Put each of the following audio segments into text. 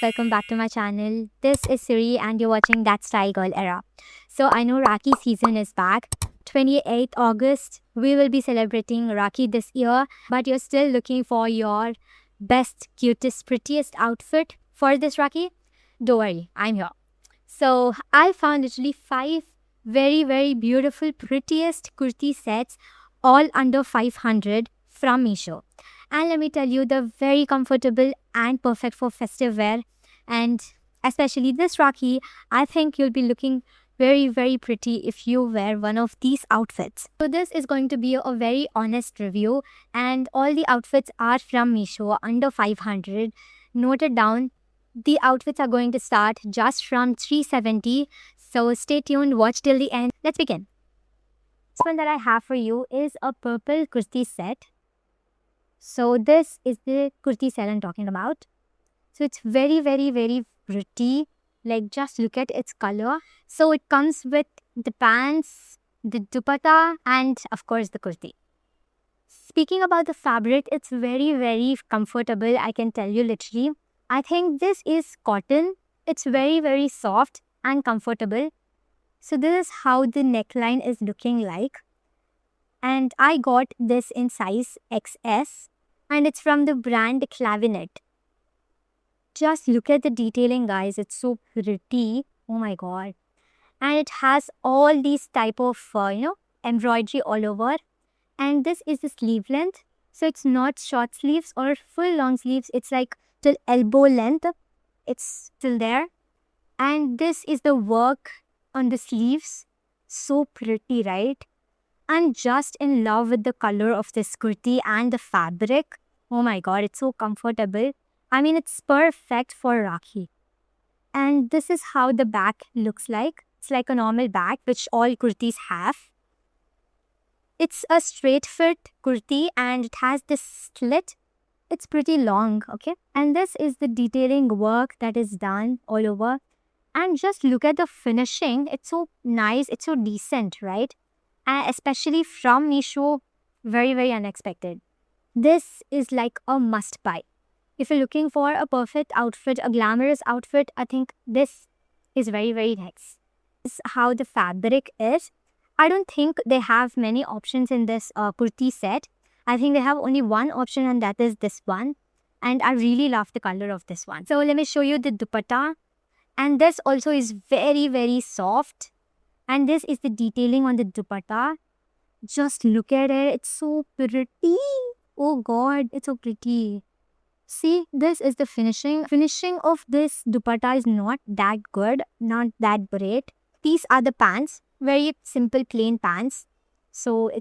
welcome back to my channel. This is Siri and you're watching That Style Girl Era. So I know Rakhi season is back. 28th August, we will be celebrating Rakhi this year, but you're still looking for your best, cutest, prettiest outfit for this Rakhi? Don't worry, I'm here. So I found literally 5 very beautiful, prettiest kurti sets all under 500 from Meesho. And let me tell you, they're very comfortable and perfect for festive wear. And especially this Rakhi, I think you'll be looking very pretty if you wear one of these outfits. So this is going to be a very honest review, and all the outfits are from Meesho under 500. Note it down. The outfits are going to start just from 370. So stay tuned, watch till the end. Let's begin. This one that I have for you is a purple kurti set. So this is the kurti set I'm talking about. So it's very pretty. Like, just look at its color. So it comes with the pants, the dupatta, and of course the kurti. Speaking about the fabric, it's very comfortable. I can tell you literally. I think this is cotton. It's very soft and comfortable. So this is how the neckline is looking like. And I got this in size XS. And it's from the brand Clavinet. Just look at the detailing, guys. It's so pretty. Oh my god. And it has all these type of, embroidery all over. And this is the sleeve length. So it's not short sleeves or full long sleeves. It's like till elbow length. It's still there. And this is the work on the sleeves. So pretty, right? I'm just in love with the color of this kurti and the fabric. Oh my god, it's so comfortable. I mean, it's perfect for Rakhi. And this is how the back looks like. It's like a normal back, which all kurtis have. It's a straight fit kurti and it has this slit. It's pretty long, okay? And this is the detailing work that is done all over. And just look at the finishing. It's so nice. It's so decent, right? And especially from Meesho, very unexpected. This is like a must buy. If you're looking for a perfect outfit, a glamorous outfit, I think this is very nice. This is how the fabric is. I don't think they have many options in this kurti set. I think they have only one option and that is this one. And I really love the color of this one. So let me show you the dupatta. And this also is very soft. And this is the detailing on the dupatta. Just look at it. It's so pretty. Oh god, it's so pretty. See, this is the finishing. Finishing of this dupatta is not that good. Not that great. These are the pants. Very simple plain pants. So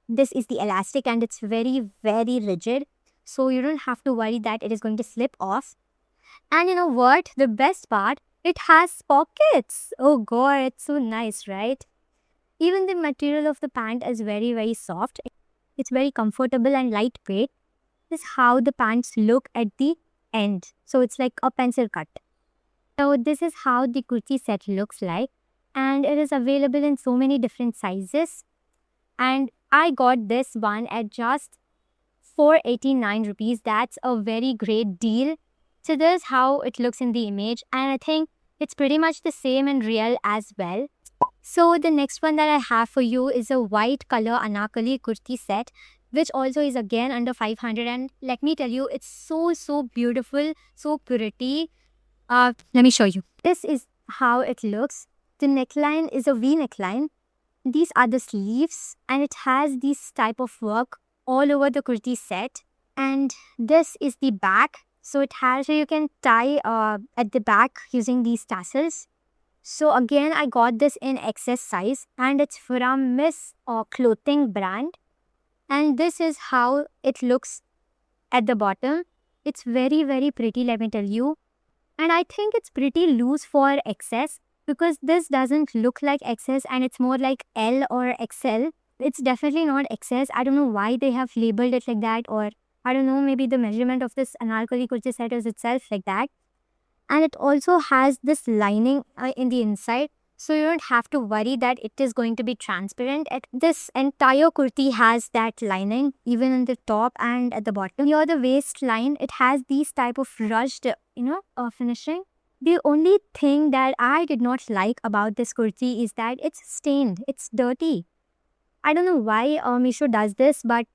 this is the elastic and it's very rigid. So you don't have to worry that it is going to slip off. And you know what? The best part, it has pockets. Oh god, it's so nice, right? Even the material of the pant is very soft. It's very comfortable and lightweight. This is how the pants look at the end. So it's like a pencil cut. So this is how the kurti set looks like. And it is available in so many different sizes. And I got this one at just 489 rupees. That's a very great deal. So this is how it looks in the image. And I think it's pretty much the same in real as well. So the next one that I have for you is a white color anarkali kurti set, which also is again under 500. And let me tell you, it's so beautiful, so pretty. Let me show you. This is how it looks. The neckline is a V neckline. These are the sleeves and it has this type of work all over the kurti set. And this is the back. So you can tie at the back using these tassels. So again, I got this in XS size and it's from Miss Clothing brand. And this is how it looks at the bottom. It's very pretty, let me tell you. And I think it's pretty loose for XS because this doesn't look like XS and it's more like L or XL. It's definitely not XS. I don't know why they have labeled it like that, or I don't know, maybe the measurement of this anarkali kurti set is itself like that. And it also has this lining in the inside. So you don't have to worry that it is going to be transparent. This entire kurti has that lining even in the top and at the bottom. Near the waistline, it has these type of rushed, finishing. The only thing that I did not like about this kurti is that it's stained. It's dirty. I don't know why Meesho does this, but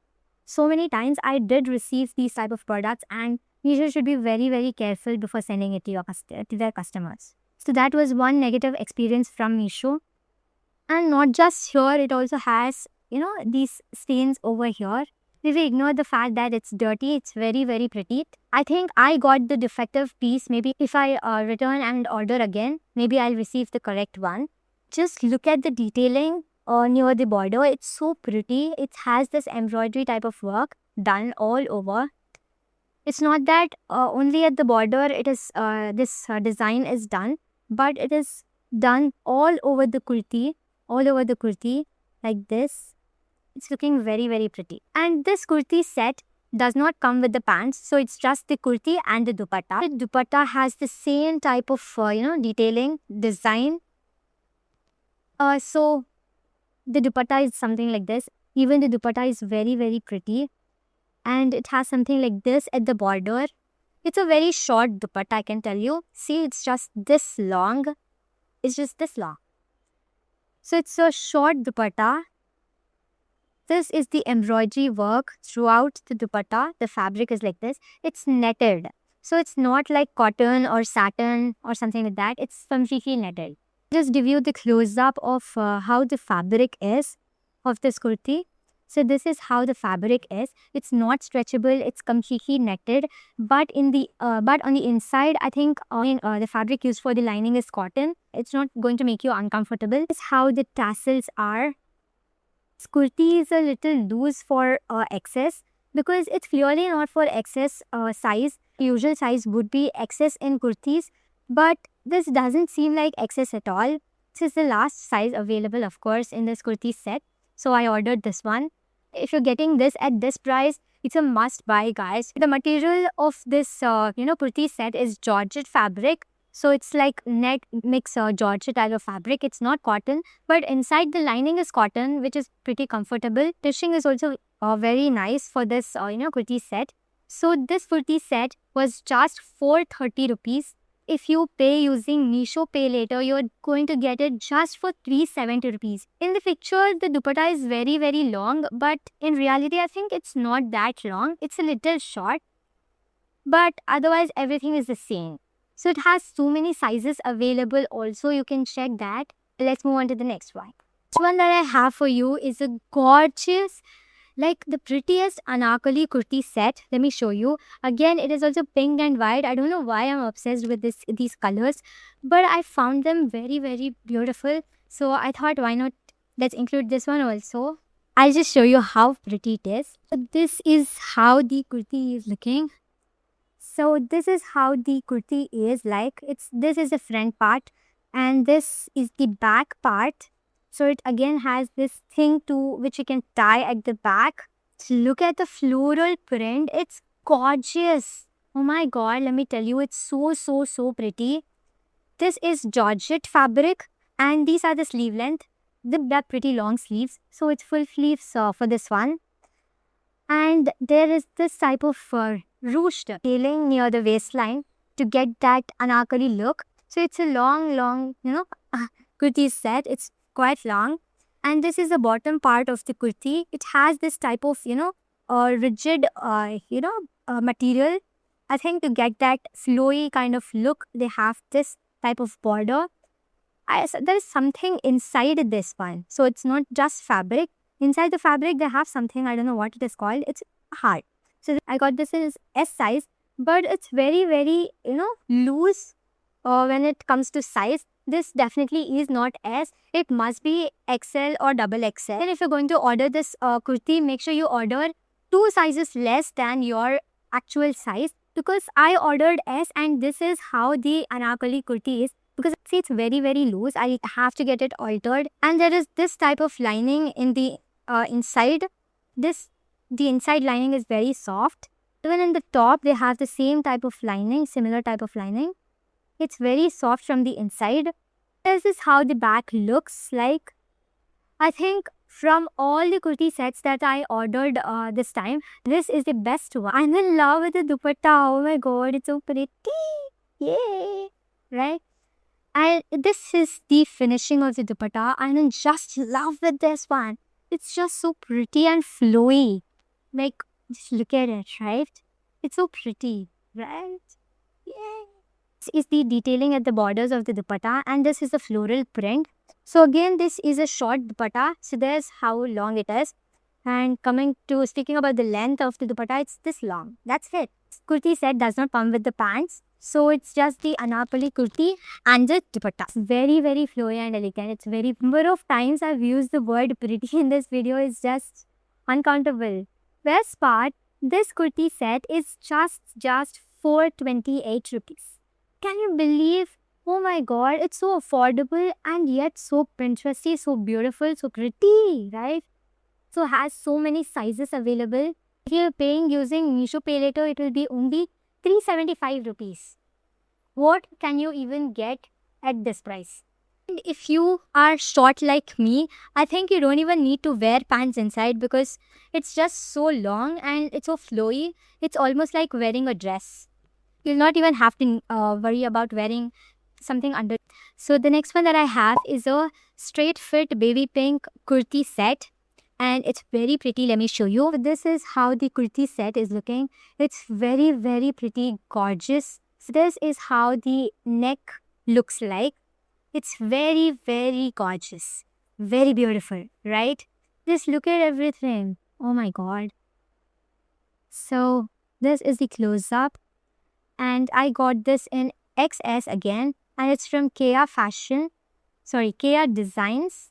so many times I did receive these type of products, and Meesho should be very, very careful before sending it to to their customers. So that was one negative experience from Meesho. And not just here, it also has, these stains over here. If we ignore the fact that it's dirty, it's very, very pretty. I think I got the defective piece. Maybe if I return and order again, maybe I'll receive the correct one. Just look at the detailing near the border. It's so pretty. It has this embroidery type of work done all over. It's not that only at the border it is this design is done, but it is done all over the kurti, like this. It's looking very, very pretty. And this kurti set does not come with the pants, so it's just the kurti and the dupatta. The dupatta has the same type of detailing design. So the dupatta is something like this. Even the dupatta is very, very pretty, and it has something like this at the border. It's a very short dupatta, I can tell you. See, it's just this long. It's just this long. So it's a short dupatta. This is the embroidery work throughout the dupatta. The fabric is like this. It's netted. So it's not like cotton or satin or something like that. It's completely netted. Just give you the close-up of how the fabric is of this kurti. So this is how the fabric is. It's not stretchable. It's completely netted. But on the inside, I think the fabric used for the lining is cotton. It's not going to make you uncomfortable. This is how the tassels are. This kurti is a little loose for excess, because it's clearly not for excess size. Usual size would be excess in kurtis, but this doesn't seem like excess at all. This is the last size available, of course, in this kurti set. So I ordered this one. If you're getting this at this price, it's a must buy, guys. The material of this kurti set is georgette fabric. So it's like net mix georgette type of fabric. It's not cotton, but inside the lining is cotton, which is pretty comfortable. Stitching is also very nice for this kurti set. So this kurti set was just 430 rupees. If you pay using Meesho Pay Later, you're going to get it just for 370 rupees. In the picture, the dupatta is very, very long, but in reality, I think it's not that long. It's a little short, but otherwise everything is the same. So it has so many sizes available also. You can check that. Let's move on to the next one. This one that I have for you is a gorgeous, like the prettiest anarkali kurti set. Let me show you. Again, it is also pink and white. I don't know why I'm obsessed with these colors, but I found them very, very beautiful. So I thought, why not? Let's include this one also. I'll just show you how pretty it is. So this is how the kurti is looking. So this is how the kurti is like. This is the front part, and this is the back part. So it again has this thing which you can tie at the back. So look at the floral print. It's gorgeous. Oh my god, let me tell you, it's so, so, so pretty. This is georgette fabric, and these are the sleeve length. They're pretty long sleeves. So it's full sleeves for this one. And there is this type of ruched detailing near the waistline to get that anarkali look. So it's a long, kurti set. It's quite long. And this is the bottom part of the kurti. It has this type of, rigid, material. I think to get that flowy kind of look, they have this type of border. There is something inside this one. So it's not just fabric. Inside the fabric, they have something, I don't know what it is called. It's hard. So I got this in S size, but it's very, very, loose when it comes to size. This definitely is not S. It must be XL or double XL. And if you're going to order this kurti, make sure you order 2 sizes less than your actual size, because I ordered S and this is how the anarkali kurti is. Because see, it's very, very loose. I have to get it altered. And there is this type of lining in the inside. The inside lining is very soft. Even in the top, they have the same type of lining, similar type of lining. It's very soft from the inside. This is how the back looks like. I think from all the kurti sets that I ordered this time, this is the best one. I'm in love with the dupatta. Oh my god, it's so pretty. Yay! Right? And this is the finishing of the dupatta. I'm in just love with this one. It's just so pretty and flowy. Like, just look at it, right? It's so pretty, right? Yay! This is the detailing at the borders of the dupatta, and this is the floral print. So again, this is a short dupatta. So there's how long it is. And coming to speaking about the length of the dupatta, it's this long. That's it. Kurti set does not come with the pants. So it's just the anarkali kurti and the dupatta. It's very, very flowy and elegant. It's very number of times I've used the word pretty in this video is just uncountable. Best part, this kurti set is just 428 rupees. Can you believe? Oh my god, it's so affordable and yet so Pinteresty, so beautiful, so pretty, right? So has so many sizes available. If you're paying using Meesho Pay Later, it will be only 375 rupees. What can you even get at this price? And if you are short like me, I think you don't even need to wear pants inside because it's just so long and it's so flowy. It's almost like wearing a dress. You'll not even have to worry about wearing something under. So the next one that I have is a straight fit baby pink kurti set. And it's very pretty. Let me show you. This is how the kurti set is looking. It's very, very pretty, gorgeous. So this is how the neck looks like. It's very, very gorgeous. Very beautiful, right? Just look at everything. Oh my god. So this is the close-up. And I got this in XS again. And it's from Kea Kea Designs.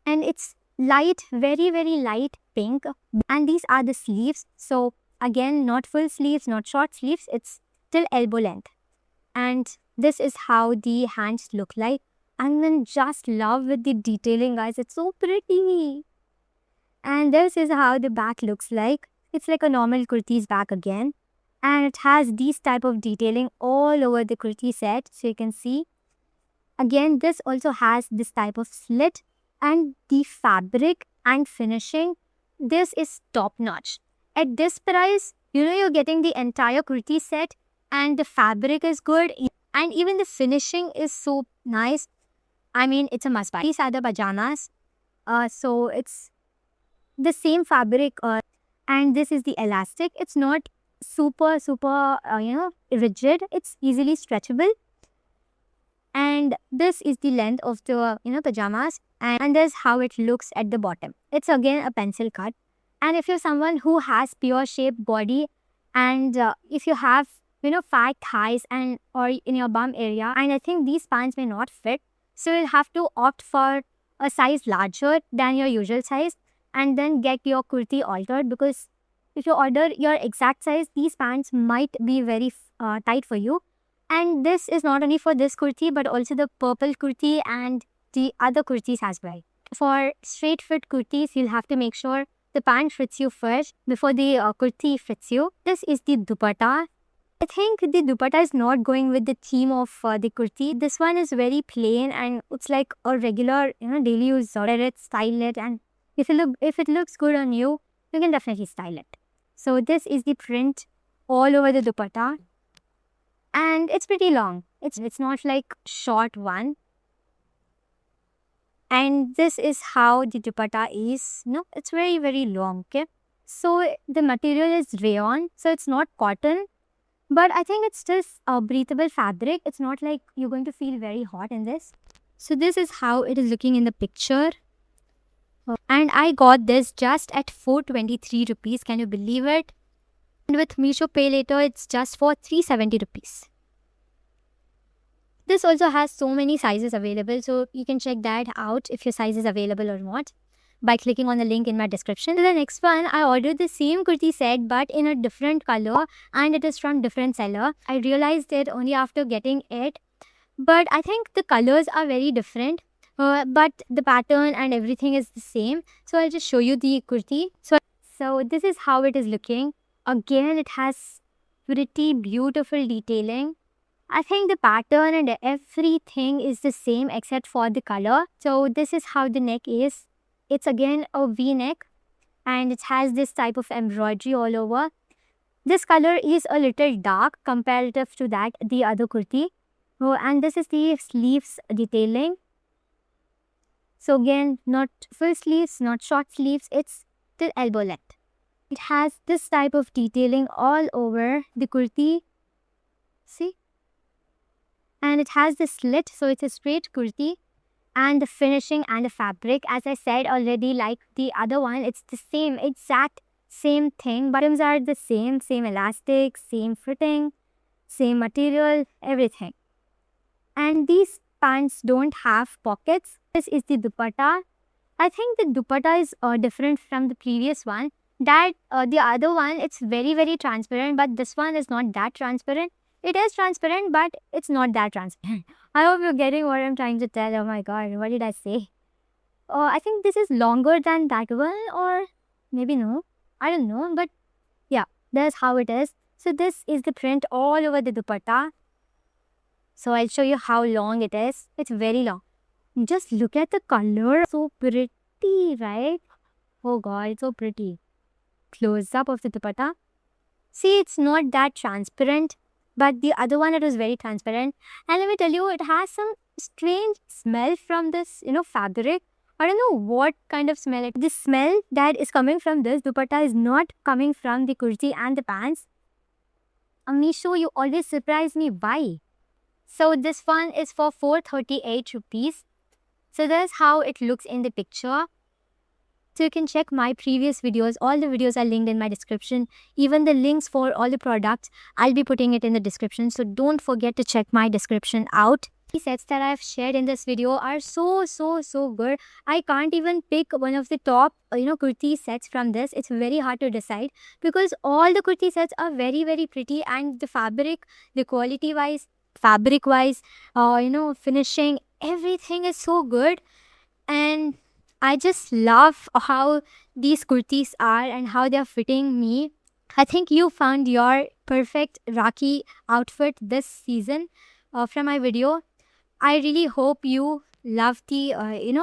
And it's light, very, very light pink. And these are the sleeves. So again, not full sleeves, not short sleeves. It's till elbow length. And this is how the hands look like. I'm in just love with the detailing, guys. It's so pretty. And this is how the back looks like. It's like a normal kurti's back again. And it has these type of detailing all over the kurti set. So you can see. Again, this also has this type of slit. And the fabric and finishing, this is top notch. At this price, you're getting the entire kurti set and the fabric is good and even the finishing is so nice. I mean, it's a must buy. These are the pajamas. So it's the same fabric and this is the elastic. It's not super, rigid. It's easily stretchable. And this is the length of the, pajamas. And this is how it looks at the bottom. It's again a pencil cut. And if you're someone who has pure shaped body and if you have, fat thighs and or in your bum area, and I think these pants may not fit. So you'll have to opt for a size larger than your usual size and then get your kurti altered because if you order your exact size, these pants might be very tight for you. And this is not only for this kurti but also the purple kurti and the other kurtis as well. For straight fit kurtis, you'll have to make sure the pant fits you first before the kurti fits you. This is the dupatta. I think the dupatta is not going with the theme of the kurti. This one is very plain and it's like a regular, daily use. Wear it, style it, and if it looks good on you, you can definitely style it. So this is the print all over the dupatta. And it's pretty long. It's not like short one. And this is how the dupatta is. It's very, very long. Okay. So the material is rayon. So it's not cotton. But I think it's just a breathable fabric. It's not like you're going to feel very hot in this. So this is how it is looking in the picture. And I got this just at 423 rupees. Can you believe it? And with Meesho Pay Later, it's just for 370 rupees. This also has so many sizes available. So you can check that out if your size is available or not by clicking on the link in my description. The next one, I ordered the same kurti set but in a different color and it is from different seller. I realized it only after getting it. But I think the colors are very different. But the pattern and everything is the same. So I'll just show you the kurti. So this is how it is looking. Again, it has pretty beautiful detailing. I think the pattern and everything is the same except for the color. So this is how the neck is. It's again a V-neck and it has this type of embroidery all over. This color is a little dark comparative to that the other kurti. Oh, and this is the sleeves detailing. So again, not full sleeves, not short sleeves, it's till elbow length. It has this type of detailing all over the kurti. See? And it has this slit, so it's a straight kurti. And the finishing and the fabric, as I said already, like the other one, it's the same, exact same thing. Bottoms are the same elastic, same fitting, same material, everything. And these pants don't have pockets. This is the dupatta. I think the dupatta is different from the previous one. That the other one, it's very transparent, but this one is not that transparent. It is transparent, but it's not that transparent. I hope you're getting what I'm trying to tell. Oh my god, what did I say? I think this is longer than that one, or maybe no. I don't know, but yeah, that's how it is. So this is the print all over the dupatta. So I'll show you how long it is. It's very long. Just look at the color. So pretty, right? Oh god, it's so pretty. Close up of the dupatta. See, it's not that transparent, but the other one, it was very transparent. And let me tell you, it has some strange smell from this, fabric. I don't know what kind of smell it. The smell that is coming from this dupatta is not coming from the kurti and the pants. Meesho, you always surprise me. Why? So this one is for 438 rupees. So that's how it looks in the picture. So you can check my previous videos. All the videos are linked in my description. Even the links for all the products, I'll be putting it in the description. So don't forget to check my description out. The sets that I've shared in this video are so good. I can't even pick one of the top, kurti sets from this. It's very hard to decide because all the kurti sets are very pretty, and the fabric, the quality wise, fabric wise, finishing, everything is so good. And I just love how these kurtis are and how they're fitting me. I think you found your perfect Rakhi outfit this season from my video. I really hope you love the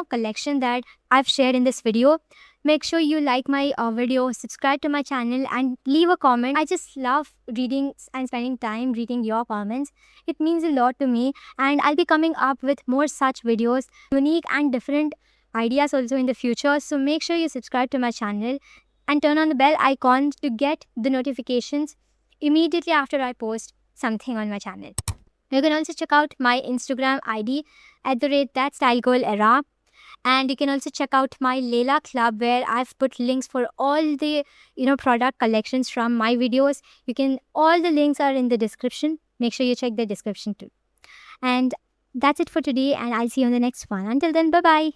collection that I've shared in this video. Make sure you like my video, subscribe to my channel, and leave a comment. I just love reading and spending time reading your comments. It means a lot to me, and I'll be coming up with more such videos, unique and different ideas also in the future. So make sure you subscribe to my channel and turn on the bell icon to get the notifications immediately after I post something on my channel. You can also check out my Instagram ID @thatstylegirlera. And you can also check out my Layla Club, where I've put links for all the product collections from my videos. All the links are in the description. Make sure you check the description too. And that's it for today, and I'll see you on the next one. Until then, bye bye.